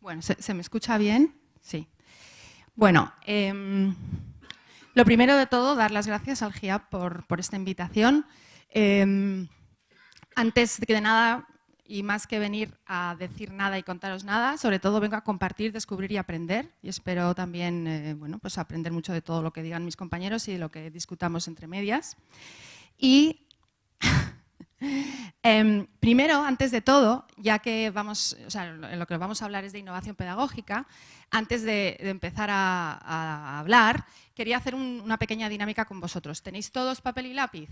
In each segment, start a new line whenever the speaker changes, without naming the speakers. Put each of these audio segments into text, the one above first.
Bueno, ¿se me escucha bien? Sí. Bueno, lo primero de todo, dar las gracias al GIAP por esta invitación. Antes de nada, y más que venir a decir nada y contaros nada, sobre todo vengo a compartir, descubrir y aprender. Y espero también bueno, pues aprender mucho de todo lo que digan mis compañeros y de lo que discutamos entre medias. Y primero, antes de todo, ya que lo que vamos a hablar es de innovación pedagógica, antes de empezar a hablar, quería hacer una pequeña dinámica con vosotros. ¿Tenéis todos papel y lápiz?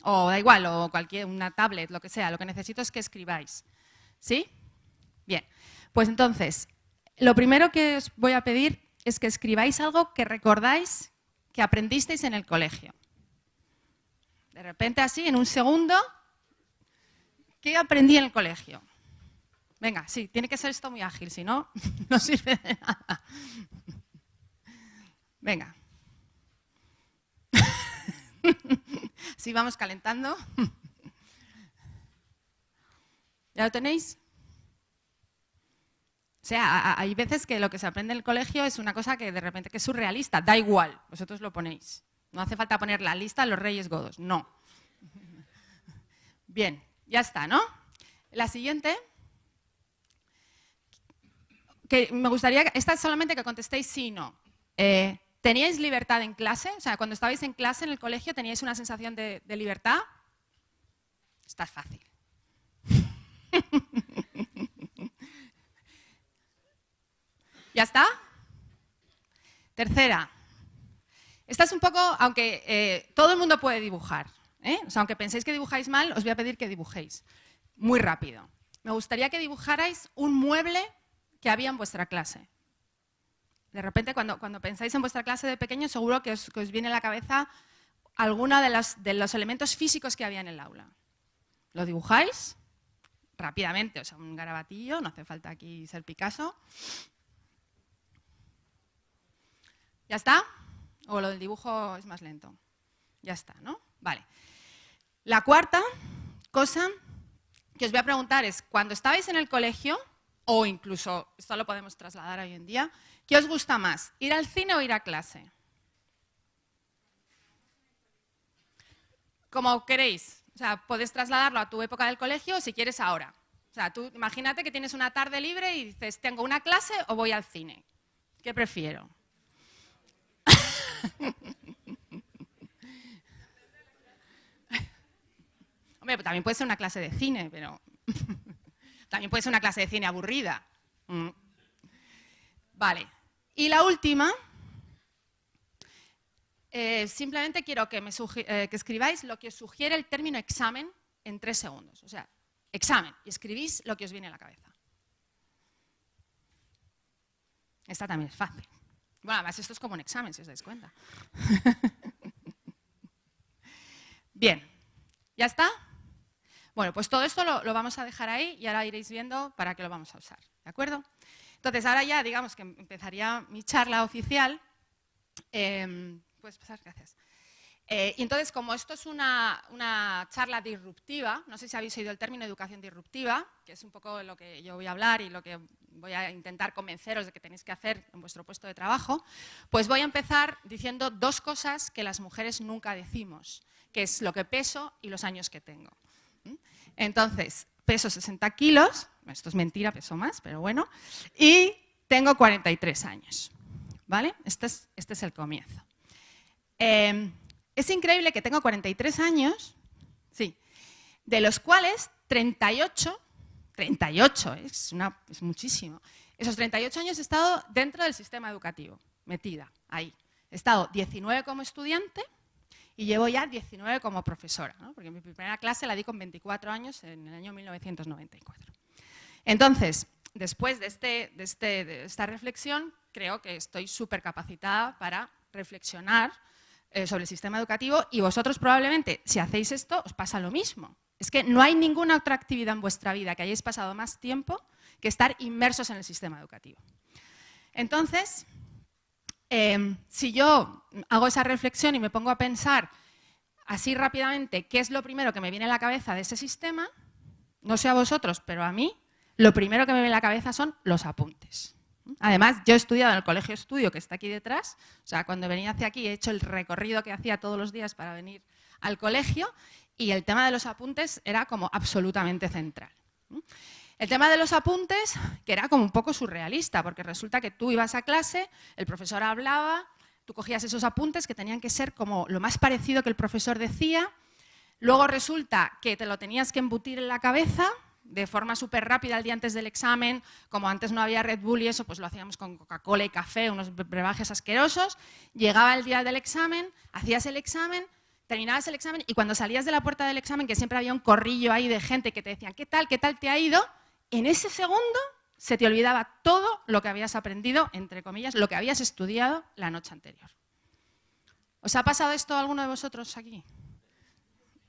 O da igual, o una tablet, lo que sea. Lo que necesito es que escribáis. ¿Sí? Bien. Pues entonces, lo primero que os voy a pedir es que escribáis algo que recordáis que aprendisteis en el colegio. De repente así, en un segundo, ¿qué aprendí en el colegio? Venga, sí, tiene que ser esto muy ágil, si no, no sirve de nada. Venga. Sí, vamos calentando. ¿Ya lo tenéis? O sea, hay veces que lo que se aprende en el colegio es una cosa que de repente que es surrealista. Da igual, vosotros lo ponéis. No hace falta poner la lista de los Reyes Godos, no. Bien, ya está, ¿no? La siguiente, que me gustaría, esta es solamente que contestéis sí y no. ¿Teníais libertad en clase? O sea, cuando estabais en clase en el colegio, ¿teníais una sensación de libertad? Está fácil. ¿Ya está? Tercera. Esta es un poco, aunque todo el mundo puede dibujar, o sea, aunque penséis que dibujáis mal, os voy a pedir que dibujéis. Muy rápido. Me gustaría que dibujarais un mueble que había en vuestra clase. De repente, cuando pensáis en vuestra clase de pequeño, seguro que os viene a la cabeza alguno de los elementos físicos que había en el aula. ¿Lo dibujáis? Rápidamente, o sea, un garabatillo, no hace falta aquí ser Picasso. ¿Ya está? ¿O lo del dibujo es más lento? Ya está, ¿no? Vale. La cuarta cosa que os voy a preguntar es, cuando estabais en el colegio, o incluso, esto lo podemos trasladar hoy en día, ¿qué os gusta más, ir al cine o ir a clase? Como queréis. O sea, podéis trasladarlo a tu época del colegio o si quieres ahora. O sea, tú imagínate que tienes una tarde libre y dices, ¿tengo una clase o voy al cine? ¿Qué prefiero? Hombre, también puede ser una clase de cine, pero también puede ser una clase de cine aburrida. Vale. Y la última, simplemente quiero que escribáis lo que os sugiere el término examen en 3 segundos. O sea, examen, y escribís lo que os viene a la cabeza. Esta también es fácil. Bueno, además esto es como un examen, si os dais cuenta. Bien, ¿ya está? Bueno, pues todo esto lo vamos a dejar ahí y ahora iréis viendo para qué lo vamos a usar, ¿de acuerdo? Entonces, ahora ya, digamos que empezaría mi charla oficial. Puedes pasar, gracias. Y entonces, como esto es una charla disruptiva, no sé si habéis oído el término educación disruptiva, que es un poco lo que yo voy a hablar y lo que voy a intentar convenceros de que tenéis que hacer en vuestro puesto de trabajo, pues voy a empezar diciendo 2 cosas que las mujeres nunca decimos, que es lo que peso y los años que tengo. Entonces, peso 60 kilos, esto es mentira, peso más, pero bueno, y tengo 43 años, ¿vale? Este es el comienzo. Es increíble que tengo 43 años, sí, de los cuales 38 es muchísimo. Esos 38 años he estado dentro del sistema educativo, metida ahí. He estado 19 como estudiante y llevo ya 19 como profesora, ¿no? Porque mi primera clase la di con 24 años en el año 1994. Entonces, después de esta reflexión, creo que estoy súper capacitada para reflexionar sobre el sistema educativo y vosotros probablemente, si hacéis esto, os pasa lo mismo. Es que no hay ninguna otra actividad en vuestra vida que hayáis pasado más tiempo que estar inmersos en el sistema educativo. Entonces, si yo hago esa reflexión y me pongo a pensar así rápidamente qué es lo primero que me viene a la cabeza de ese sistema, no sé a vosotros, pero a mí, lo primero que me viene a la cabeza son los apuntes. Además, yo he estudiado en el Colegio Estudio, que está aquí detrás, o sea, cuando venía hacia aquí he hecho el recorrido que hacía todos los días para venir al colegio, y el tema de los apuntes era como absolutamente central. El tema de los apuntes, que era como un poco surrealista, porque resulta que tú ibas a clase, el profesor hablaba, tú cogías esos apuntes que tenían que ser como lo más parecido que el profesor decía, luego resulta que te lo tenías que embutir en la cabeza de forma súper rápida el día antes del examen, como antes no había Red Bull y eso, pues lo hacíamos con Coca-Cola y café, unos brebajes asquerosos, llegaba el día del examen, hacías el examen, terminabas el examen y cuando salías de la puerta del examen, que siempre había un corrillo ahí de gente que te decían qué tal te ha ido, en ese segundo se te olvidaba todo lo que habías aprendido, entre comillas, lo que habías estudiado la noche anterior. ¿Os ha pasado esto a alguno de vosotros aquí?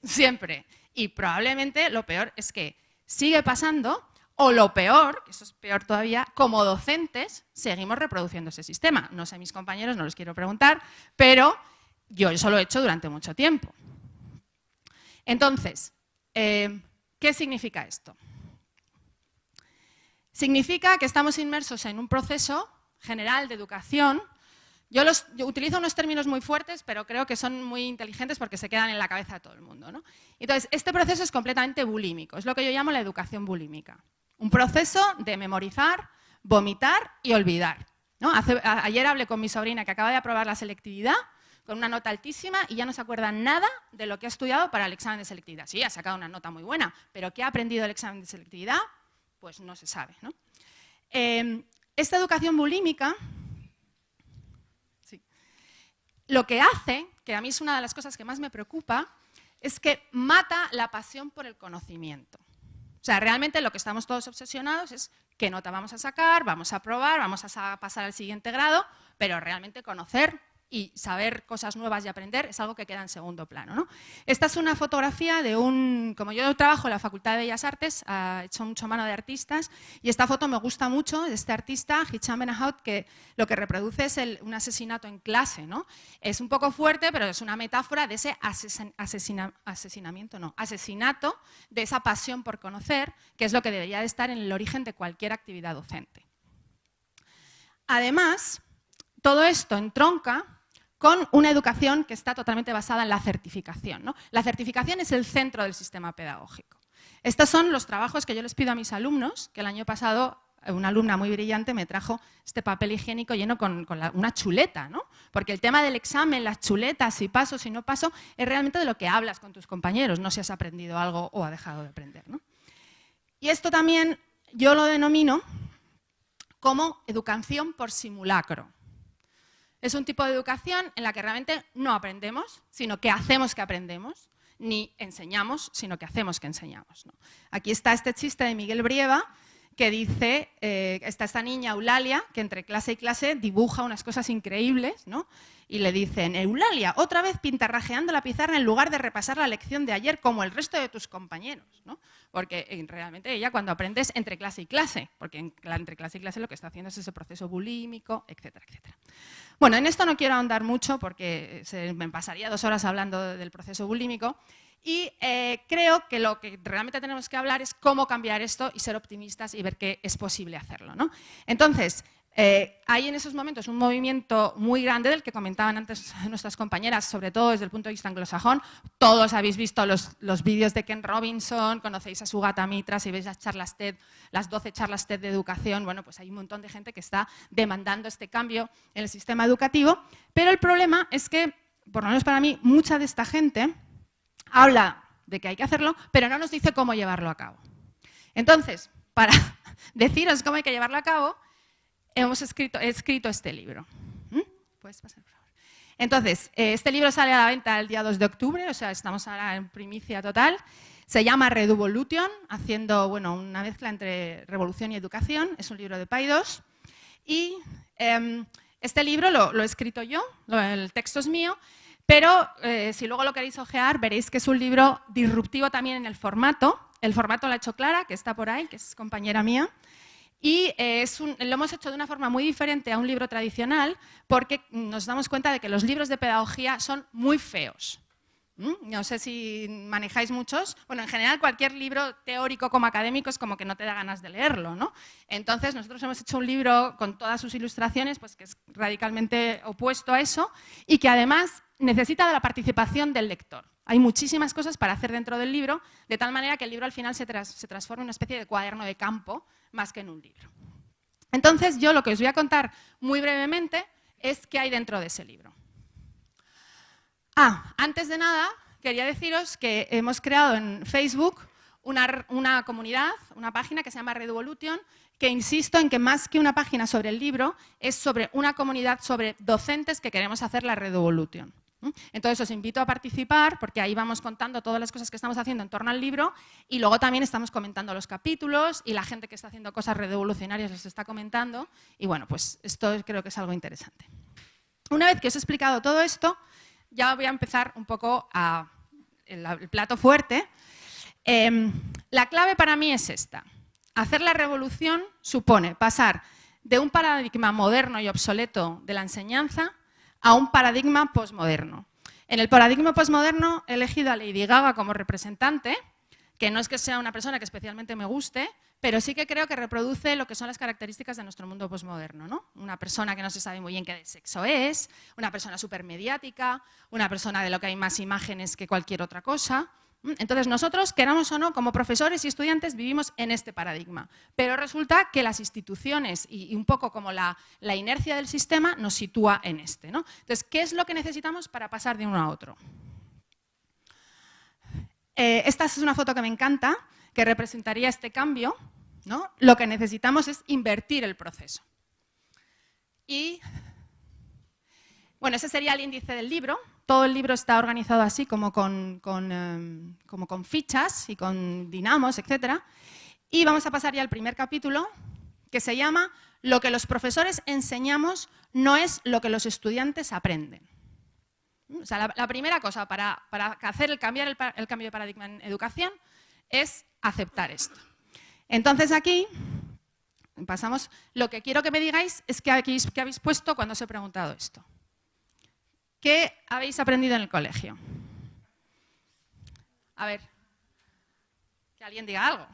Siempre. Y probablemente lo peor es que sigue pasando, o lo peor, que eso es peor todavía, como docentes seguimos reproduciendo ese sistema. No sé, mis compañeros, no les quiero preguntar, pero yo eso lo he hecho durante mucho tiempo. Entonces, ¿qué significa esto? Significa que estamos inmersos en un proceso general de educación. Yo utilizo unos términos muy fuertes, pero creo que son muy inteligentes porque se quedan en la cabeza de todo el mundo, ¿no? Entonces, este proceso es completamente bulímico, es lo que yo llamo la educación bulímica. Un proceso de memorizar, vomitar y olvidar, ¿no? Ayer hablé con mi sobrina que acaba de aprobar la selectividad con una nota altísima y ya no se acuerda nada de lo que ha estudiado para el examen de selectividad. Sí, ha sacado una nota muy buena, pero ¿qué ha aprendido del examen de selectividad? Pues no se sabe, ¿no? Esta educación bulímica, sí, lo que hace, que a mí es una de las cosas que más me preocupa, es que mata la pasión por el conocimiento. O sea, realmente lo que estamos todos obsesionados es qué nota vamos a sacar, vamos a aprobar, vamos a pasar al siguiente grado, pero realmente conocer y saber cosas nuevas y aprender es algo que queda en segundo plano, ¿no? Esta es una fotografía de como yo trabajo en la Facultad de Bellas Artes, he hecho mucho mano de artistas, y esta foto me gusta mucho de este artista, Hicham Benahout, que lo que reproduce es un asesinato en clase, ¿no? Es un poco fuerte, pero es una metáfora de ese asesinato, de esa pasión por conocer, que es lo que debería de estar en el origen de cualquier actividad docente. Además, todo esto entronca con una educación que está totalmente basada en la certificación, ¿no? La certificación es el centro del sistema pedagógico. Estos son los trabajos que yo les pido a mis alumnos, que el año pasado una alumna muy brillante me trajo este papel higiénico lleno con una chuleta, ¿no? Porque el tema del examen, las chuletas, si paso, si no paso, es realmente de lo que hablas con tus compañeros, no si has aprendido algo o has dejado de aprender, ¿no? Y esto también yo lo denomino como educación por simulacro. Es un tipo de educación en la que realmente no aprendemos, sino que hacemos que aprendemos, ni enseñamos, sino que hacemos que enseñamos, ¿no? Aquí está este chiste de Miguel Brieva, que dice, está esta niña Eulalia, que entre clase y clase dibuja unas cosas increíbles, ¿no? Y le dicen, Eulalia, otra vez pintarrajeando la pizarra en lugar de repasar la lección de ayer como el resto de tus compañeros, ¿no? Porque realmente ella cuando aprendes entre clase y clase, porque entre clase y clase lo que está haciendo es ese proceso bulímico, etcétera, etcétera. Bueno, en esto no quiero ahondar mucho porque me pasaría 2 horas hablando del proceso bulímico y creo que lo que realmente tenemos que hablar es cómo cambiar esto y ser optimistas y ver que es posible hacerlo, ¿no? Entonces, hay en esos momentos un movimiento muy grande del que comentaban antes nuestras compañeras, sobre todo desde el punto de vista anglosajón. Todos habéis visto los vídeos de Ken Robinson, conocéis a Sugata Mitra, si veis las charlas TED, las 12 charlas TED de educación, bueno, pues hay un montón de gente que está demandando este cambio en el sistema educativo, pero el problema es que, por lo menos para mí, mucha de esta gente habla de que hay que hacerlo, pero no nos dice cómo llevarlo a cabo. Entonces, para deciros cómo hay que llevarlo a cabo, he escrito este libro. ¿Puedes pasar, por favor? Entonces, este libro sale a la venta el día 2 de octubre, o sea, estamos ahora en primicia total. Se llama Reduvolution, haciendo una mezcla entre revolución y educación. Es un libro de Paidós. Y este libro lo he escrito yo, el texto es mío, pero si luego lo queréis ojear, veréis que es un libro disruptivo también en el formato. El formato lo ha hecho Clara, que está por ahí, que es compañera mía. Y lo hemos hecho de una forma muy diferente a un libro tradicional porque nos damos cuenta de que los libros de pedagogía son muy feos. No sé si manejáis muchos. Bueno, en general cualquier libro teórico como académico es como que no te da ganas de leerlo, ¿no? Entonces nosotros hemos hecho un libro con todas sus ilustraciones, pues que es radicalmente opuesto a eso y que además necesita de la participación del lector. Hay muchísimas cosas para hacer dentro del libro, de tal manera que el libro al final se transforma en una especie de cuaderno de campo más que en un libro. Entonces yo lo que os voy a contar muy brevemente es qué hay dentro de ese libro. Antes de nada, quería deciros que hemos creado en Facebook una comunidad, una página que se llama Reduvolution, que insisto en que más que una página sobre el libro, es sobre una comunidad sobre docentes que queremos hacer la Reduvolution. Entonces os invito a participar, porque ahí vamos contando todas las cosas que estamos haciendo en torno al libro y luego también estamos comentando los capítulos y la gente que está haciendo cosas revolucionarias los está comentando y bueno, pues esto creo que es algo interesante. Una vez que os he explicado todo esto, ya voy a empezar un poco el plato fuerte. La clave para mí es esta. Hacer la revolución supone pasar de un paradigma moderno y obsoleto de la enseñanza a un paradigma posmoderno. En el paradigma posmoderno he elegido a Lady Gaga como representante, que no es que sea una persona que especialmente me guste, pero sí que creo que reproduce lo que son las características de nuestro mundo posmoderno, ¿no? Una persona que no se sabe muy bien qué de sexo es, una persona súper mediática, una persona de lo que hay más imágenes que cualquier otra cosa. Entonces nosotros, queramos o no, como profesores y estudiantes vivimos en este paradigma, pero resulta que las instituciones y un poco como la inercia del sistema nos sitúa en este, ¿no? Entonces, ¿qué es lo que necesitamos para pasar de uno a otro? Esta es una foto que me encanta, que representaría este cambio, ¿no? Lo que necesitamos es invertir el proceso. Y, bueno, ese sería el índice del libro. Todo el libro está organizado así, como con fichas y con dinamos, etc. Y vamos a pasar ya al primer capítulo, que se llama Lo que los profesores enseñamos no es lo que los estudiantes aprenden. O sea, la primera cosa para hacer cambiar el cambio de paradigma en educación es aceptar esto. Entonces aquí pasamos, lo que quiero que me digáis es qué habéis puesto cuando os he preguntado esto. ¿Qué habéis aprendido en el colegio? A ver, que alguien diga algo.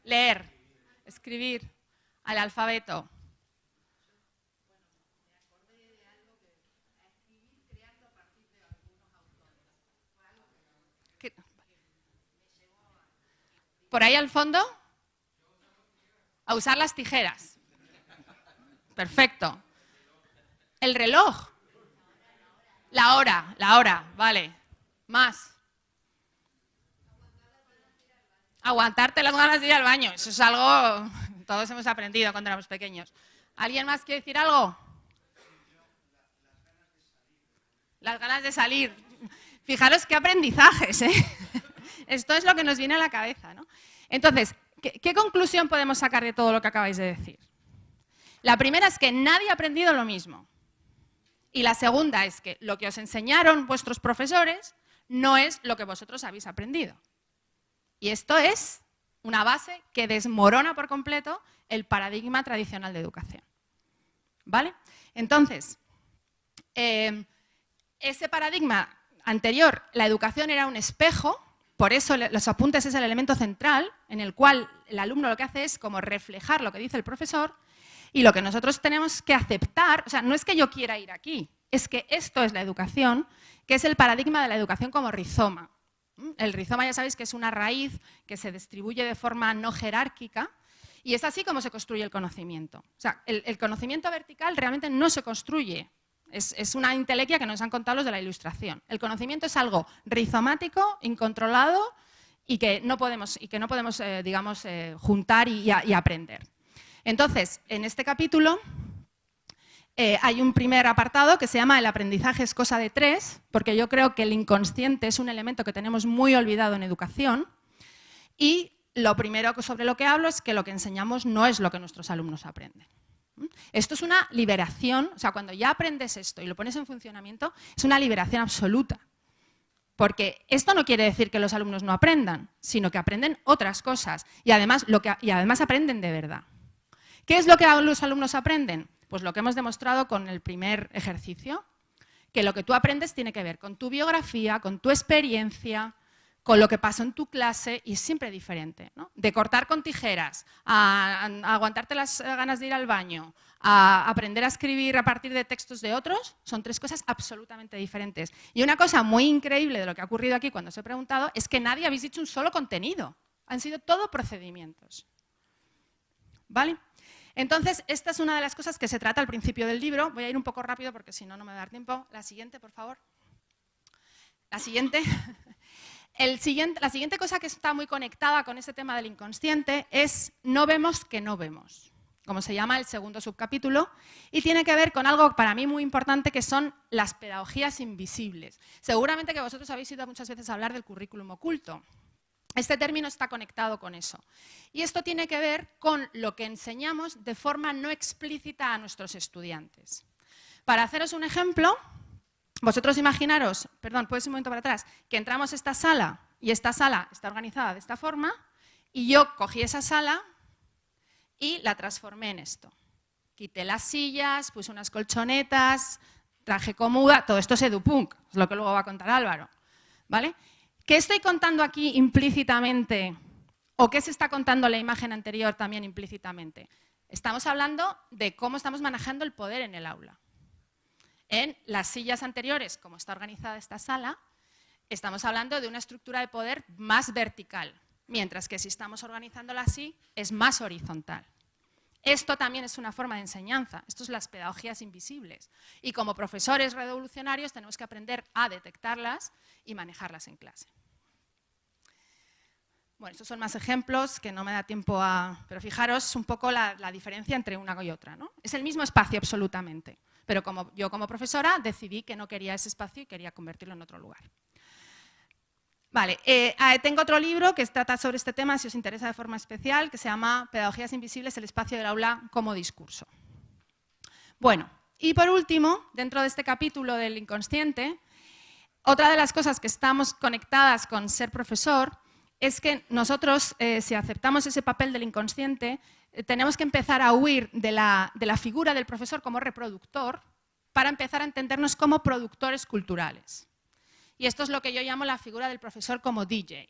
Leer, escribir, al alfabeto. Por ahí al fondo, a usar las tijeras. Perfecto. El reloj. La hora, vale. Más. Aguantarte las ganas de ir al baño. Eso es algo, todos hemos aprendido cuando éramos pequeños. ¿Alguien más quiere decir algo? Las ganas de salir. Fijaros qué aprendizajes, ¿eh? Esto es lo que nos viene a la cabeza, ¿no? Entonces, ¿qué conclusión podemos sacar de todo lo que acabáis de decir? La primera es que nadie ha aprendido lo mismo. Y la segunda es que lo que os enseñaron vuestros profesores no es lo que vosotros habéis aprendido. Y esto es una base que desmorona por completo el paradigma tradicional de educación. ¿Vale? Entonces, ese paradigma anterior, la educación era un espejo. Por eso los apuntes es el elemento central en el cual el alumno lo que hace es como reflejar lo que dice el profesor y lo que nosotros tenemos que aceptar, o sea, no es que yo quiera ir aquí, es que esto es la educación, que es el paradigma de la educación como rizoma. El rizoma ya sabéis que es una raíz que se distribuye de forma no jerárquica y es así como se construye el conocimiento. O sea, el conocimiento vertical realmente no se construye. Es una entelequia que nos han contado los de la Ilustración. El conocimiento es algo rizomático, incontrolado y que no podemos digamos, juntar y aprender. Entonces, en este capítulo hay un primer apartado que se llama El aprendizaje es cosa de tres, porque yo creo que el inconsciente es un elemento que tenemos muy olvidado en educación y lo primero sobre lo que hablo es que lo que enseñamos no es lo que nuestros alumnos aprenden. Esto es una liberación, o sea, cuando ya aprendes esto y lo pones en funcionamiento, es una liberación absoluta. Porque esto no quiere decir que los alumnos no aprendan, sino que aprenden otras cosas y además aprenden de verdad. ¿Qué es lo que los alumnos aprenden? Pues lo que hemos demostrado con el primer ejercicio, que lo que tú aprendes tiene que ver con tu biografía, con tu experiencia, con lo que pasó en tu clase, y es siempre diferente, ¿no? De cortar con tijeras, a aguantarte las ganas de ir al baño, a aprender a escribir a partir de textos de otros, son tres cosas absolutamente diferentes. Y una cosa muy increíble de lo que ha ocurrido aquí cuando os he preguntado es que nadie habéis dicho un solo contenido. Han sido todo procedimientos. ¿Vale? Entonces, esta es una de las cosas que se trata al principio del libro. Voy a ir un poco rápido porque si no, no me va a dar tiempo. La siguiente, por favor. La siguiente. La siguiente cosa que está muy conectada con ese tema del inconsciente es no vemos que no vemos, como se llama el segundo subcapítulo, y tiene que ver con algo para mí muy importante que son las pedagogías invisibles. Seguramente que vosotros habéis oído muchas veces hablar del currículum oculto. Este término está conectado con eso. Y esto tiene que ver con lo que enseñamos de forma no explícita a nuestros estudiantes. Para haceros un ejemplo, vosotros imaginaros, perdón, puedes un momento para atrás, que entramos a esta sala y esta sala está organizada de esta forma y yo cogí esa sala y la transformé en esto. Quité las sillas, puse unas colchonetas, traje cómoda, todo esto es edupunk, es lo que luego va a contar Álvaro, ¿vale? ¿Qué estoy contando aquí implícitamente? ¿O qué se está contando en la imagen anterior también implícitamente? Estamos hablando de cómo estamos manejando el poder en el aula. En las sillas anteriores, como está organizada esta sala, estamos hablando de una estructura de poder más vertical, mientras que si estamos organizándola así, es más horizontal. Esto también es una forma de enseñanza, esto es las pedagogías invisibles. Y como profesores revolucionarios tenemos que aprender a detectarlas y manejarlas en clase. Bueno, estos son más ejemplos que no me da tiempo a... Pero fijaros un poco la diferencia entre una y otra, ¿no? Es el mismo espacio absolutamente, pero yo como profesora decidí que no quería ese espacio y quería convertirlo en otro lugar. Vale, tengo otro libro que trata sobre este tema, si os interesa de forma especial, que se llama Pedagogías invisibles, el espacio del aula como discurso. Bueno, y por último, dentro de este capítulo del inconsciente, otra de las cosas que estamos conectadas con ser profesor es que nosotros, si aceptamos ese papel del inconsciente, tenemos que empezar a huir de la figura del profesor como reproductor para empezar a entendernos como productores culturales. Y esto es lo que yo llamo la figura del profesor como DJ.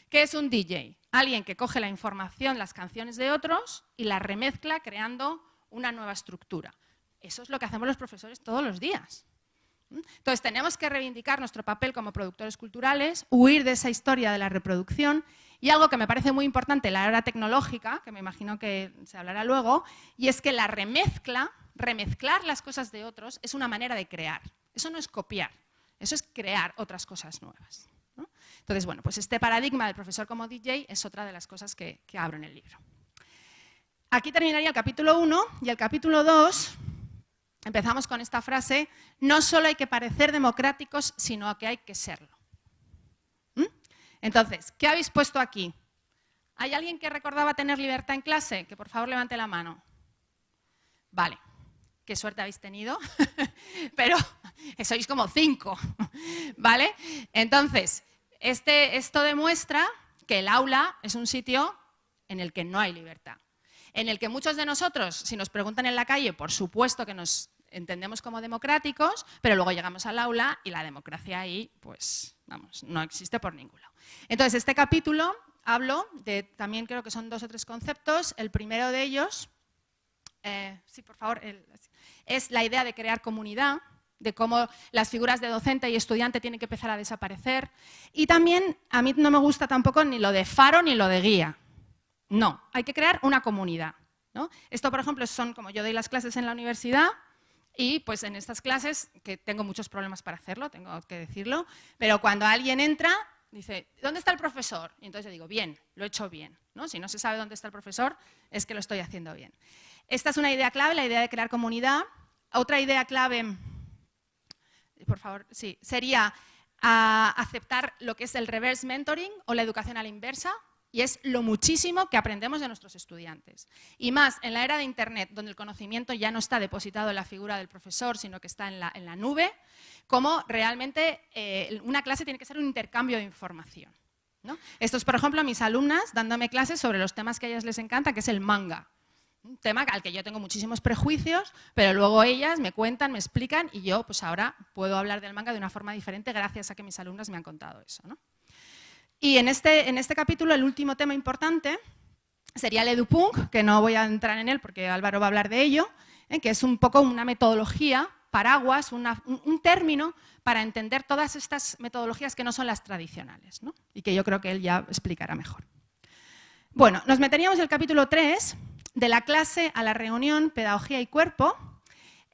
¿Qué es un DJ? Alguien que coge la información, las canciones de otros y la remezcla creando una nueva estructura. Eso es lo que hacemos los profesores todos los días. Entonces tenemos que reivindicar nuestro papel como productores culturales, huir de esa historia de la reproducción y algo que me parece muy importante en la era tecnológica, que me imagino que se hablará luego, y es que la remezclar las cosas de otros es una manera de crear. Eso no es copiar, eso es crear otras cosas nuevas, ¿no? Entonces, bueno, pues este paradigma del profesor como DJ es otra de las cosas que abro en el libro. Aquí terminaría el capítulo 1 y el capítulo 2... Empezamos con esta frase, no solo hay que parecer democráticos, sino que hay que serlo. Entonces, ¿qué habéis puesto aquí? ¿Hay alguien que recordaba tener libertad en clase? Que por favor levante la mano. Vale, qué suerte habéis tenido, pero sois como 5, ¿vale? Entonces, esto demuestra que el aula es un sitio en el que no hay libertad. En el que muchos de nosotros, si nos preguntan en la calle, por supuesto que nos entendemos como democráticos, pero luego llegamos al aula y la democracia ahí, pues, vamos, no existe por ningún lado. Entonces, este capítulo hablo de, también creo que son 2 o 3 conceptos. El primero de ellos, sí, por favor, es la idea de crear comunidad, de cómo las figuras de docente y estudiante tienen que empezar a desaparecer. Y también, a mí no me gusta tampoco ni lo de faro ni lo de guía. No, hay que crear una comunidad, ¿no? Esto, por ejemplo, son como yo doy las clases en la universidad y pues en estas clases, que tengo muchos problemas para hacerlo, tengo que decirlo, pero cuando alguien entra, dice, ¿dónde está el profesor? Y entonces yo digo, bien, lo he hecho bien, ¿no? Si no se sabe dónde está el profesor, es que lo estoy haciendo bien. Esta es una idea clave, la idea de crear comunidad. Otra idea clave, por favor, sí, sería aceptar lo que es el reverse mentoring o la educación a la inversa. Y es lo muchísimo que aprendemos de nuestros estudiantes. Y más en la era de Internet, donde el conocimiento ya no está depositado en la figura del profesor, sino que está en la nube, como realmente una clase tiene que ser un intercambio de información, ¿no? Esto es, por ejemplo, mis alumnas dándome clases sobre los temas que a ellas les encanta, que es el manga, Un tema al que yo tengo muchísimos prejuicios, pero luego ellas me cuentan, me explican y yo pues ahora puedo hablar del manga de una forma diferente gracias a que mis alumnas me han contado eso, ¿no? Y en este capítulo el último tema importante sería el edupunk, que no voy a entrar en él porque Álvaro va a hablar de ello, que es un poco una metodología, paraguas, un término para entender todas estas metodologías que no son las tradicionales, ¿no? Y que yo creo que él ya explicará mejor. Bueno, nos meteríamos en el capítulo 3, de la clase a la reunión, pedagogía y cuerpo,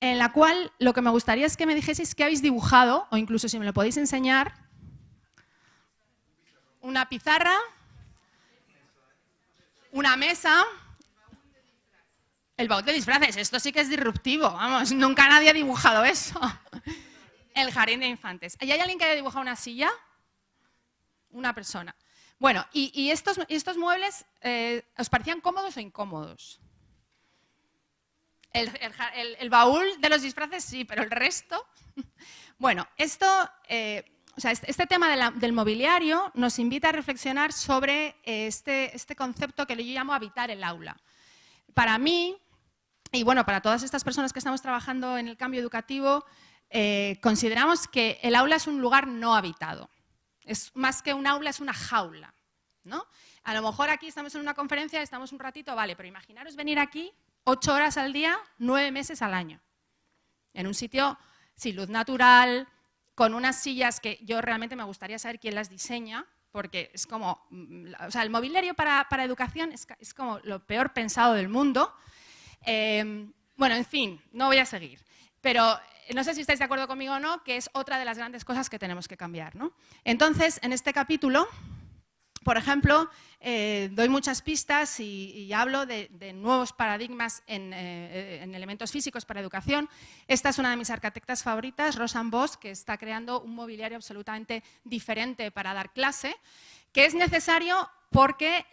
en la cual lo que me gustaría es que me dijeseis qué habéis dibujado, o incluso si me lo podéis enseñar. Una pizarra, una mesa, el baúl de disfraces, esto sí que es disruptivo, vamos, nunca nadie ha dibujado eso. El jardín de infantes. ¿Y hay alguien que haya dibujado una silla? Una persona. Bueno, ¿y estos muebles os parecían cómodos o incómodos? El baúl de los disfraces sí, pero el resto... Bueno, este tema del mobiliario nos invita a reflexionar sobre este concepto que yo llamo habitar el aula. Para mí, y bueno, para todas estas personas que estamos trabajando en el cambio educativo, consideramos que el aula es un lugar no habitado. Es más que un aula, es una jaula, ¿no? A lo mejor aquí estamos en una conferencia, estamos un ratito, vale, pero imaginaros venir aquí 8 horas al día, 9 meses al año, en un sitio sin luz natural, con unas sillas que yo realmente me gustaría saber quién las diseña, porque es como, o sea, el mobiliario para educación es como lo peor pensado del mundo. Bueno, en fin, no voy a seguir, pero no sé si estáis de acuerdo conmigo o no, que es otra de las grandes cosas que tenemos que cambiar, ¿no? Entonces, en este capítulo, por ejemplo, doy muchas pistas y hablo de nuevos paradigmas en elementos físicos para educación. Esta es una de mis arquitectas favoritas, Rosanne Bosch, que está creando un mobiliario absolutamente diferente para dar clase, que es necesario porque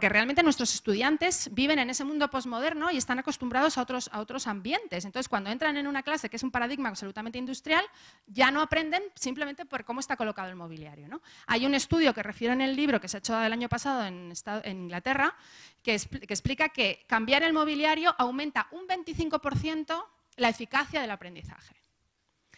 realmente nuestros estudiantes viven en ese mundo posmoderno y están acostumbrados a otros ambientes. Entonces, cuando entran en una clase que es un paradigma absolutamente industrial, ya no aprenden simplemente por cómo está colocado el mobiliario, ¿no? Hay un estudio que refiero en el libro que se ha hecho el año pasado en Inglaterra que explica que cambiar el mobiliario aumenta un 25% la eficacia del aprendizaje.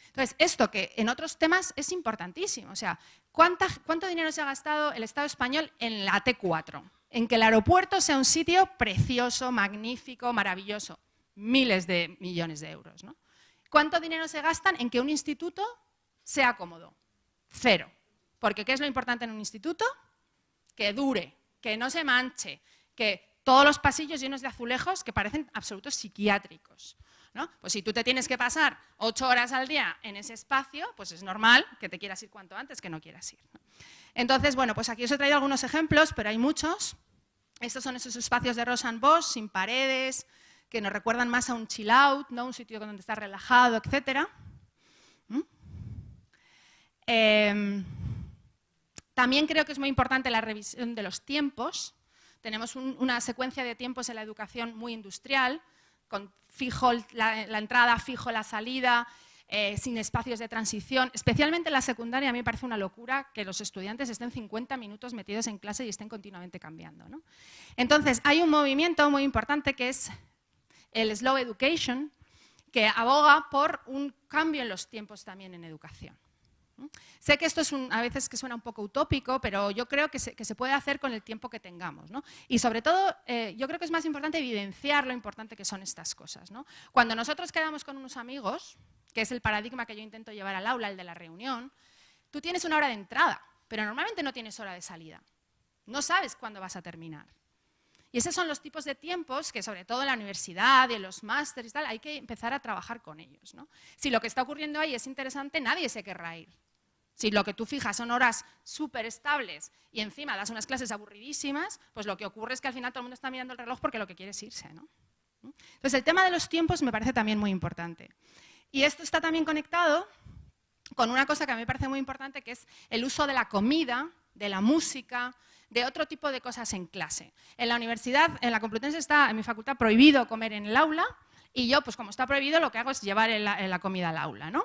Entonces, esto que en otros temas es importantísimo. O sea, ¿cuánto dinero se ha gastado el Estado español en la T4? En que el aeropuerto sea un sitio precioso, magnífico, maravilloso. Miles de millones de euros, ¿no? ¿Cuánto dinero se gastan en que un instituto sea cómodo? 0. Porque ¿qué es lo importante en un instituto? Que dure, que no se manche, que todos los pasillos llenos de azulejos que parecen absolutos psiquiátricos, ¿no? Pues si tú te tienes que pasar 8 horas al día en ese espacio, pues es normal que te quieras ir cuanto antes que no quieras ir, ¿no? Entonces, bueno, pues aquí os he traído algunos ejemplos, pero hay muchos. Estos son esos espacios de Rosanne Bosch, sin paredes, que nos recuerdan más a un chill out, ¿no? Un sitio donde estás relajado, etc. También creo que es muy importante la revisión de los tiempos. Tenemos una secuencia de tiempos en la educación muy industrial, con fijo la entrada, fijo la salida, sin espacios de transición. Especialmente en la secundaria a mí me parece una locura que los estudiantes estén 50 minutos metidos en clase y estén continuamente cambiando, ¿no? Entonces, hay un movimiento muy importante que es el Slow Education, que aboga por un cambio en los tiempos también en educación. Sé que esto es a veces que suena un poco utópico, pero yo creo que se puede hacer con el tiempo que tengamos, ¿no? Y sobre todo, yo creo que es más importante evidenciar lo importante que son estas cosas, ¿no? Cuando nosotros quedamos con unos amigos, que es el paradigma que yo intento llevar al aula, el de la reunión, tú tienes una hora de entrada, pero normalmente no tienes hora de salida. No sabes cuándo vas a terminar. Y esos son los tipos de tiempos que, sobre todo en la universidad y en los másteres y tal, hay que empezar a trabajar con ellos, ¿no? Si lo que está ocurriendo ahí es interesante, nadie se querrá ir. Si lo que tú fijas son horas súper estables y encima das unas clases aburridísimas, pues lo que ocurre es que al final todo el mundo está mirando el reloj porque lo que quiere es irse, ¿no? Entonces, el tema de los tiempos me parece también muy importante. Y esto está también conectado con una cosa que a mí me parece muy importante, que es el uso de la comida, de la música, de otro tipo de cosas en clase. En la universidad, en la Complutense está, en mi facultad, prohibido comer en el aula y yo, pues como está prohibido, lo que hago es llevar la comida al aula, ¿no?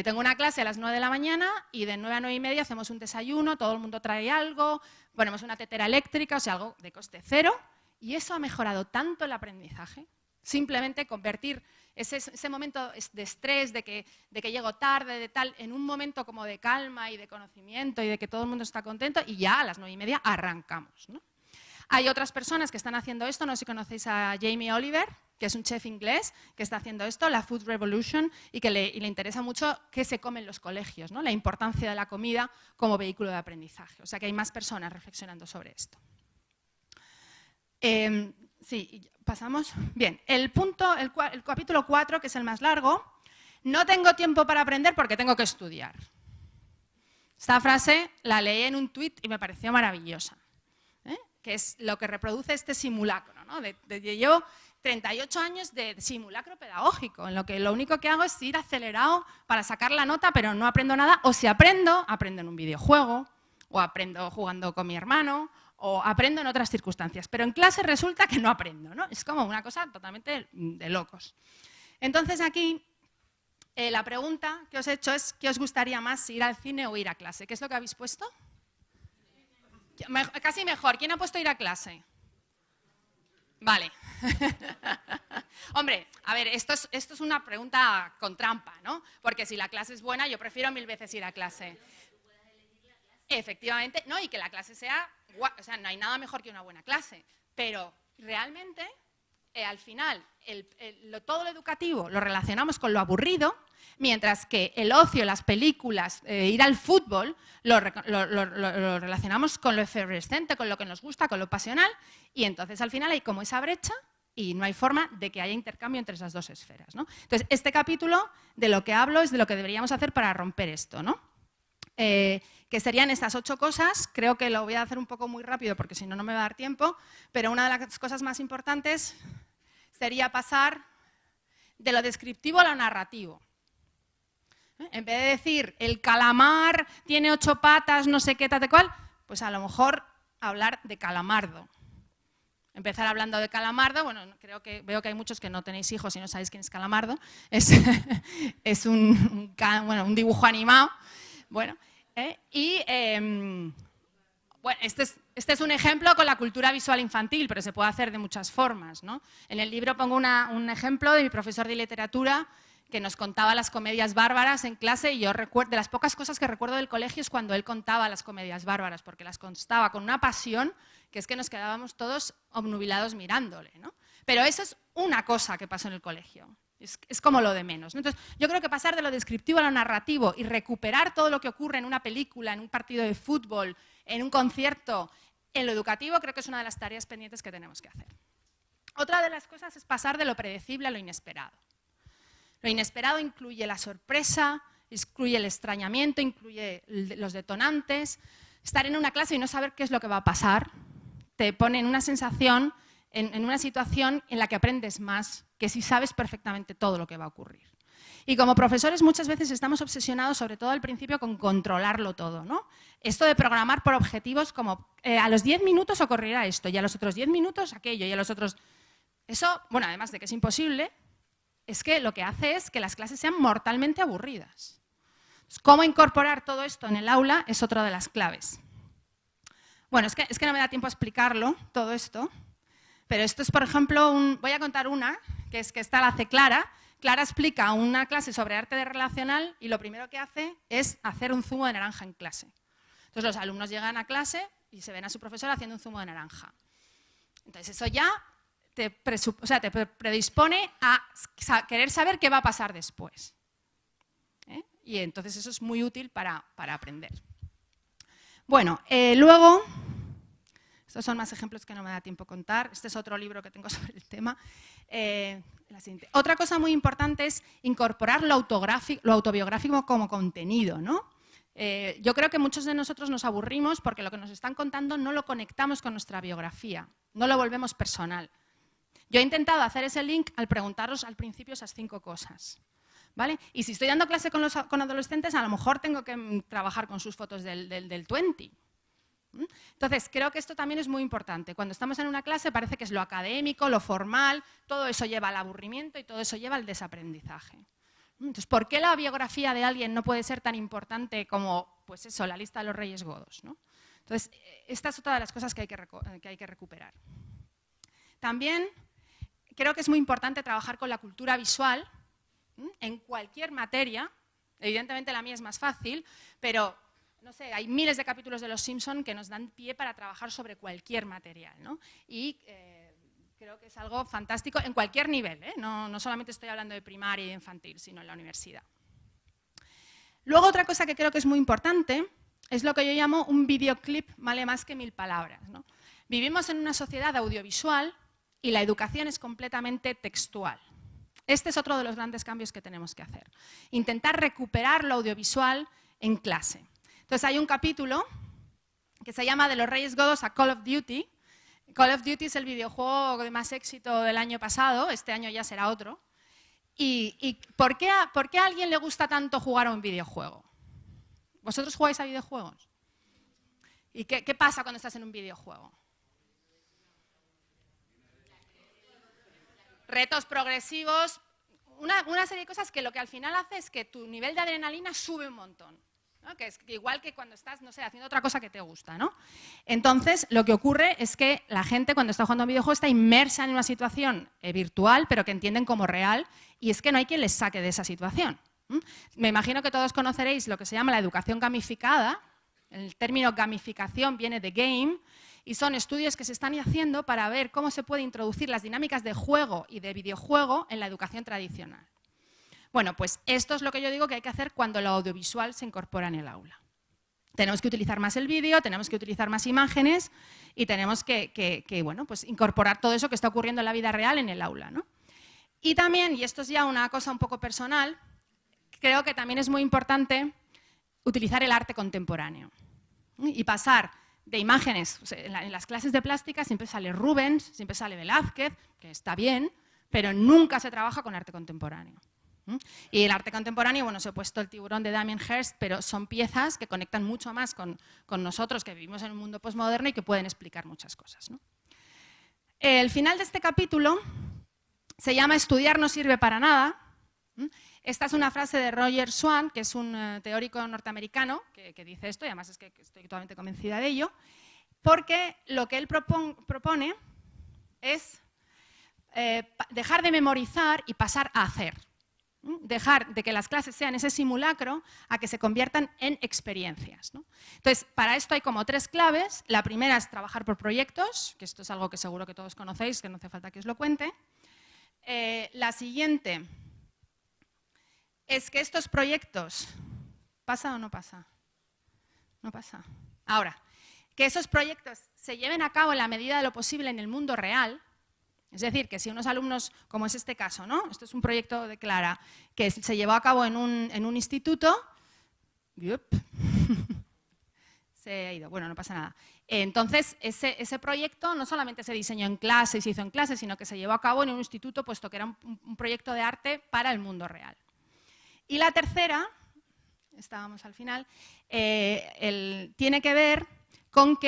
Tengo una clase a las 9 de la mañana y de 9 a 9 y media hacemos un desayuno, todo el mundo trae algo, ponemos una tetera eléctrica, o sea, algo de coste 0, Y eso ha mejorado tanto el aprendizaje, simplemente convertir ese momento de estrés, de que llego tarde, de tal, en un momento como de calma y de conocimiento y de que todo el mundo está contento y ya a las 9:30 arrancamos, ¿no? Hay otras personas que están haciendo esto, no sé si conocéis a Jamie Oliver, que es un chef inglés que está haciendo esto, la Food Revolution, y que le interesa mucho qué se come en los colegios, ¿no? La importancia de la comida como vehículo de aprendizaje. O sea que hay más personas reflexionando sobre esto. Sí, pasamos. Bien, el capítulo 4, que es el más largo, no tengo tiempo para aprender porque tengo que estudiar. Esta frase la leí en un tuit y me pareció maravillosa, que es lo que reproduce este simulacro, ¿no? Llevo 38 años de simulacro pedagógico, en lo que lo único que hago es ir acelerado para sacar la nota, pero no aprendo nada, o si aprendo en un videojuego, o aprendo jugando con mi hermano, o aprendo en otras circunstancias, pero en clase resulta que no aprendo, ¿no? Es como una cosa totalmente de locos. Entonces aquí la pregunta que os he hecho es ¿qué os gustaría más, ir al cine o ir a clase? ¿Qué es lo que habéis puesto? Casi mejor. ¿Quién ha puesto ir a clase? Vale. Hombre, a ver, esto es una pregunta con trampa, ¿no? Porque si la clase es buena, yo prefiero 1000 veces ir a clase. Efectivamente, no, y que la clase sea, o sea, no hay nada mejor que una buena clase, pero realmente, al final, todo lo educativo lo relacionamos con lo aburrido, mientras que el ocio, las películas, ir al fútbol, lo relacionamos con lo efervescente, con lo que nos gusta, con lo pasional, y entonces al final hay como esa brecha y no hay forma de que haya intercambio entre esas dos esferas, ¿no? Entonces, este capítulo de lo que hablo es de lo que deberíamos hacer para romper esto, ¿no? Que serían estas 8 cosas. Creo que lo voy a hacer un poco muy rápido porque si no, no me va a dar tiempo, pero una de las cosas más importantes sería pasar de lo descriptivo a lo narrativo. En vez de decir, el calamar tiene 8 patas, no sé qué, tal, cual, pues a lo mejor hablar de Calamardo. Empezar hablando de Calamardo, bueno, veo que hay muchos que no tenéis hijos y no sabéis quién es Calamardo, es un dibujo animado. Bueno, bueno, este es un ejemplo con la cultura visual infantil, pero se puede hacer de muchas formas, ¿no? En el libro pongo un ejemplo de mi profesor de literatura que nos contaba las comedias bárbaras en clase, y yo recuerdo, de las pocas cosas que recuerdo del colegio es cuando él contaba las comedias bárbaras, porque las contaba con una pasión que es que nos quedábamos todos obnubilados mirándole, ¿no? Pero eso es una cosa que pasó en el colegio. Es como lo de menos, ¿no? Entonces, yo creo que pasar de lo descriptivo a lo narrativo y recuperar todo lo que ocurre en una película, en un partido de fútbol, en un concierto, en lo educativo, creo que es una de las tareas pendientes que tenemos que hacer. Otra de las cosas es pasar de lo predecible a lo inesperado. Lo inesperado incluye la sorpresa, incluye el extrañamiento, incluye los detonantes. Estar en una clase y no saber qué es lo que va a pasar te pone en una sensación, en una situación en la que aprendes más que si sabes perfectamente todo lo que va a ocurrir. Y como profesores muchas veces estamos obsesionados, sobre todo al principio, con controlarlo todo, ¿no? Esto de programar por objetivos como a los 10 minutos ocurrirá esto, y a los otros 10 minutos aquello, y a los otros... Eso, bueno, además de que es imposible, es que lo que hace es que las clases sean mortalmente aburridas. ¿Cómo incorporar todo esto en el aula? Es otra de las claves. Bueno, es que no me da tiempo a explicarlo, todo esto, pero esto es, por ejemplo, voy a contar una, que esta la hace Clara. Clara explica una clase sobre arte de relacional y lo primero que hace es hacer un zumo de naranja en clase. Entonces los alumnos llegan a clase y se ven a su profesora haciendo un zumo de naranja. Entonces eso ya te predispone a querer saber qué va a pasar después. Y entonces eso es muy útil para aprender. Bueno, luego, estos son más ejemplos que no me da tiempo contar. Este es otro libro que tengo sobre el tema. Otra cosa muy importante es incorporar lo autobiográfico como contenido, ¿no? Yo creo que muchos de nosotros nos aburrimos porque lo que nos están contando no lo conectamos con nuestra biografía, no lo volvemos personal. Yo he intentado hacer ese link al preguntaros al principio esas 5 cosas, ¿vale? Y si estoy dando clase con adolescentes, a lo mejor tengo que trabajar con sus fotos del 20. Entonces, creo que esto también es muy importante. Cuando estamos en una clase parece que es lo académico, lo formal, todo eso lleva al aburrimiento y todo eso lleva al desaprendizaje. Entonces, ¿por qué la biografía de alguien no puede ser tan importante como, pues eso, la lista de los Reyes Godos, ¿no? Entonces, esta es otra de las cosas que hay que recuperar. también creo que es muy importante trabajar con la cultura visual en cualquier materia. Evidentemente la mía es más fácil, pero no sé, hay miles de capítulos de Los Simpson que nos dan pie para trabajar sobre cualquier material, ¿no? Y creo que es algo fantástico en cualquier nivel, ¿eh? No solamente estoy hablando de primaria y de infantil, sino en la universidad. Luego otra cosa que creo que es muy importante es lo que yo llamo un videoclip vale más que 1000 palabras, ¿no? Vivimos en una sociedad audiovisual y la educación es completamente textual. Este es otro de los grandes cambios que tenemos que hacer. Intentar recuperar lo audiovisual en clase. Entonces hay un capítulo que se llama De los Reyes Godos a Call of Duty. Call of Duty es el videojuego de más éxito del año pasado, este año ya será otro. ¿Y por qué a alguien le gusta tanto jugar a un videojuego? ¿Vosotros jugáis a videojuegos? ¿Y qué pasa cuando estás en un videojuego? Retos progresivos, una serie de cosas que lo que al final hace es que tu nivel de adrenalina sube un montón, ¿no? Que es igual que cuando estás, no sé, haciendo otra cosa que te gusta, ¿no? Entonces, lo que ocurre es que la gente cuando está jugando a un videojuego está inmersa en una situación virtual, pero que entienden como real, y es que no hay quien les saque de esa situación. Me imagino que todos conoceréis lo que se llama la educación gamificada. El término gamificación viene de game, y son estudios que se están haciendo para ver cómo se puede introducir las dinámicas de juego y de videojuego en la educación tradicional. Bueno, pues esto es lo que yo digo que hay que hacer cuando lo audiovisual se incorpora en el aula. Tenemos que utilizar más el vídeo, tenemos que utilizar más imágenes y tenemos que bueno, pues incorporar todo eso que está ocurriendo en la vida real en el aula, ¿no? Y también, y esto es ya una cosa un poco personal, creo que también es muy importante utilizar el arte contemporáneo y pasar de imágenes. O sea, en las clases de plástica siempre sale Rubens, siempre sale Velázquez, que está bien, pero nunca se trabaja con arte contemporáneo. Y el arte contemporáneo, bueno, se ha puesto el tiburón de Damien Hirst, pero son piezas que conectan mucho más con nosotros que vivimos en un mundo posmoderno y que pueden explicar muchas cosas, ¿no? El final de este capítulo se llama Estudiar no sirve para nada. Esta es una frase de Roger Swan, que es un teórico norteamericano, que dice esto, y además es que estoy totalmente convencida de ello, porque lo que él propone es dejar de memorizar y pasar a hacer. Dejar de que las clases sean ese simulacro a que se conviertan en experiencias, ¿no? Entonces, para esto hay como 3 claves. La primera es trabajar por proyectos, que esto es algo que seguro que todos conocéis, que no hace falta que os lo cuente. La siguiente es que estos proyectos... ¿Pasa o no pasa? No pasa. Ahora, que esos proyectos se lleven a cabo en la medida de lo posible en el mundo real. Es decir, que si unos alumnos, como es este caso, ¿no? Esto es un proyecto de Clara, que se llevó a cabo en un instituto. Se ha ido, bueno, no pasa nada. Entonces, ese proyecto no solamente se diseñó en clase y se hizo en clase, sino que se llevó a cabo en un instituto, puesto que era un proyecto de arte para el mundo real. Y la tercera, estábamos al final, tiene que ver con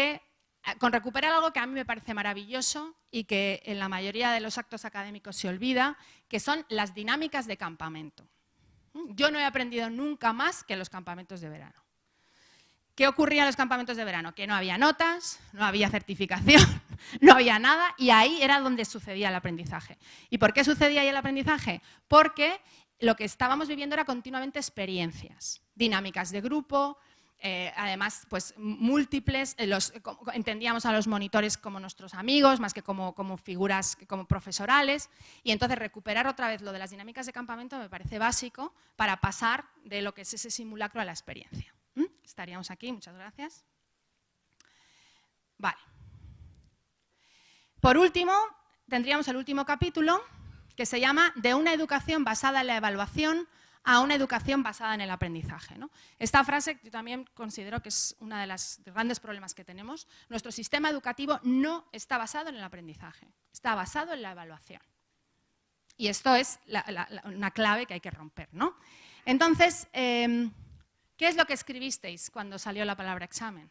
recuperar algo que a mí me parece maravilloso y que en la mayoría de los actos académicos se olvida, que son las dinámicas de campamento. Yo no he aprendido nunca más que en los campamentos de verano. ¿Qué ocurría en los campamentos de verano? Que no había notas, no había certificación, no había nada, y ahí era donde sucedía el aprendizaje. ¿Y por qué sucedía ahí el aprendizaje? Porque lo que estábamos viviendo era continuamente experiencias, dinámicas de grupo, además pues múltiples, entendíamos a los monitores como nuestros amigos, más que como figuras como profesorales, y entonces recuperar otra vez lo de las dinámicas de campamento me parece básico para pasar de lo que es ese simulacro a la experiencia. Estaríamos aquí, muchas gracias. Vale. Por último, tendríamos el último capítulo, que se llama De una educación basada en la evaluación a una educación basada en el aprendizaje, ¿no? Esta frase yo también considero que es uno de los grandes problemas que tenemos. Nuestro sistema educativo no está basado en el aprendizaje, está basado en la evaluación. Y esto es una clave que hay que romper, ¿no? Entonces, ¿qué es lo que escribisteis cuando salió la palabra examen?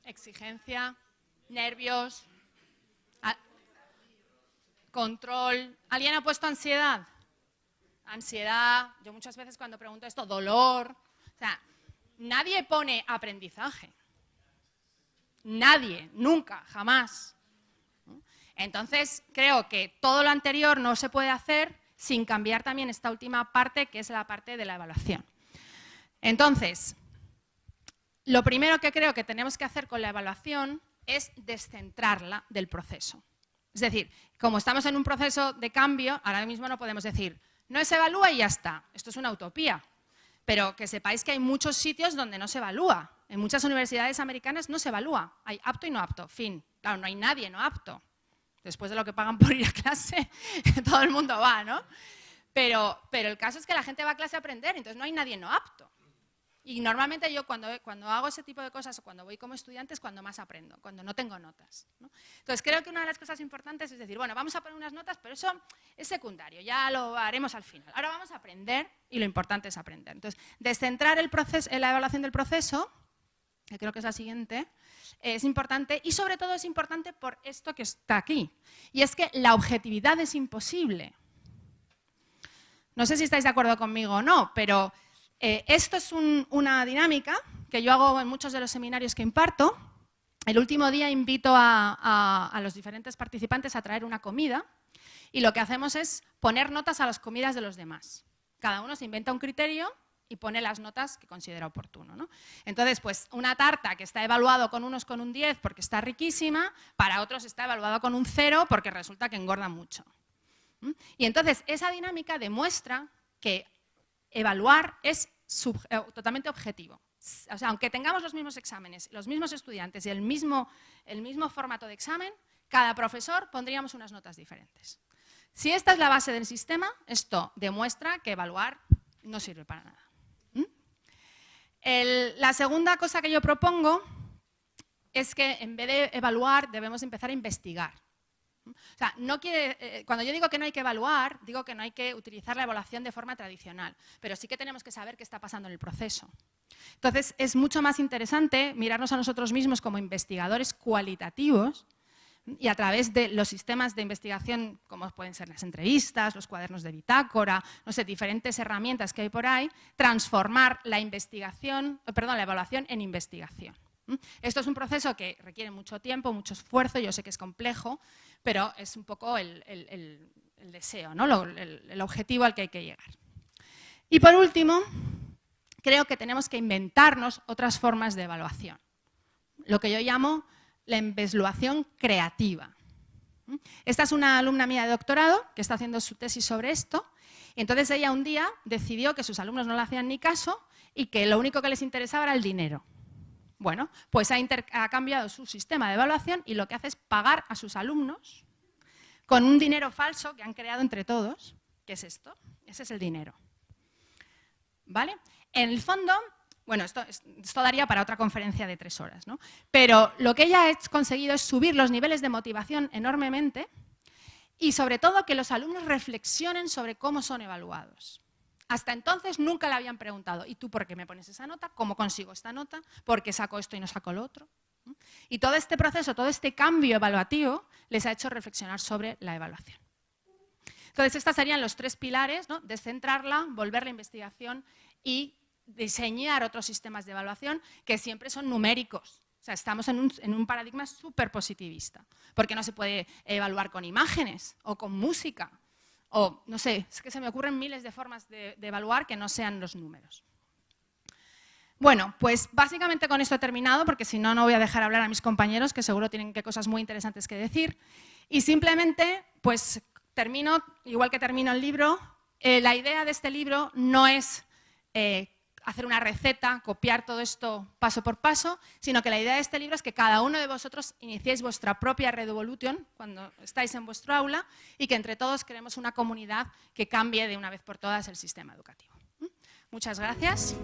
Exigencia, nervios, control. ¿Alguien ha puesto ansiedad? Ansiedad. Yo muchas veces cuando pregunto esto, dolor. O sea, nadie pone aprendizaje. Nadie, nunca, jamás. Entonces, creo que todo lo anterior no se puede hacer sin cambiar también esta última parte, que es la parte de la evaluación. Entonces, lo primero que creo que tenemos que hacer con la evaluación es descentrarla del proceso. Es decir, como estamos en un proceso de cambio, ahora mismo no podemos decir, no se evalúa y ya está. Esto es una utopía. Pero que sepáis que hay muchos sitios donde no se evalúa. En muchas universidades americanas no se evalúa. Hay apto y no apto, fin. Claro, no hay nadie no apto. Después de lo que pagan por ir a clase, todo el mundo va, ¿no? Pero el caso es que la gente va a clase a aprender, entonces no hay nadie no apto. Y normalmente yo cuando hago ese tipo de cosas o cuando voy como estudiante es cuando más aprendo, cuando no tengo notas, ¿no? Entonces creo que una de las cosas importantes es decir, bueno, vamos a poner unas notas, pero eso es secundario, ya lo haremos al final. Ahora vamos a aprender y lo importante es aprender. Entonces, descentrar el proceso, la evaluación del proceso, que creo que es la siguiente, es importante y sobre todo es importante por esto que está aquí. Y es que la objetividad es imposible. No sé si estáis de acuerdo conmigo o no, pero esto es una dinámica que yo hago en muchos de los seminarios que imparto. El último día invito a los diferentes participantes a traer una comida y lo que hacemos es poner notas a las comidas de los demás. Cada uno se inventa un criterio y pone las notas que considera oportuno, ¿no? Entonces, pues una tarta que está evaluado con unos con un 10 porque está riquísima, para otros está evaluado con un 0 porque resulta que engorda mucho. Y entonces esa dinámica demuestra que evaluar es totalmente objetivo. O sea, aunque tengamos los mismos exámenes, los mismos estudiantes y el mismo formato de examen, cada profesor pondríamos unas notas diferentes. Si esta es la base del sistema, esto demuestra que evaluar no sirve para nada. La segunda cosa que yo propongo es que en vez de evaluar debemos empezar a investigar. O sea, cuando yo digo que no hay que evaluar, digo que no hay que utilizar la evaluación de forma tradicional, pero sí que tenemos que saber qué está pasando en el proceso. Entonces, es mucho más interesante mirarnos a nosotros mismos como investigadores cualitativos y a través de los sistemas de investigación, como pueden ser las entrevistas, los cuadernos de bitácora, no sé, diferentes herramientas que hay por ahí, transformar la evaluación en investigación. Esto es un proceso que requiere mucho tiempo, mucho esfuerzo, yo sé que es complejo, pero es un poco el deseo, ¿no? el objetivo al que hay que llegar. Y por último, creo que tenemos que inventarnos otras formas de evaluación, lo que yo llamo la evaluación creativa. Esta es una alumna mía de doctorado que está haciendo su tesis sobre esto, y entonces ella un día decidió que sus alumnos no le hacían ni caso y que lo único que les interesaba era el dinero. Bueno, pues ha cambiado su sistema de evaluación y lo que hace es pagar a sus alumnos con un dinero falso que han creado entre todos. ¿Qué es esto? Ese es el dinero. ¿Vale? En el fondo, bueno, esto daría para otra conferencia de 3 horas, ¿no? Pero lo que ella ha conseguido es subir los niveles de motivación enormemente y sobre todo que los alumnos reflexionen sobre cómo son evaluados. Hasta entonces nunca le habían preguntado, ¿y tú por qué me pones esa nota? ¿Cómo consigo esta nota? ¿Por qué saco esto y no saco lo otro? Y todo este proceso, todo este cambio evaluativo les ha hecho reflexionar sobre la evaluación. Entonces, estos serían los 3 pilares, ¿no? Descentrarla, volver la investigación y diseñar otros sistemas de evaluación que siempre son numéricos. O sea, estamos en un paradigma súper positivista, porque no se puede evaluar con imágenes o con música. O, no sé, es que se me ocurren miles de formas de evaluar que no sean los números. Bueno, pues básicamente con esto he terminado, porque si no, no voy a dejar hablar a mis compañeros, que seguro tienen cosas muy interesantes que decir. Y simplemente, pues termino, igual que termino el libro, la idea de este libro no es hacer una receta, copiar todo esto paso por paso, sino que la idea de este libro es que cada uno de vosotros iniciéis vuestra propia Redevolution cuando estáis en vuestro aula y que entre todos creemos una comunidad que cambie de una vez por todas el sistema educativo. Muchas gracias.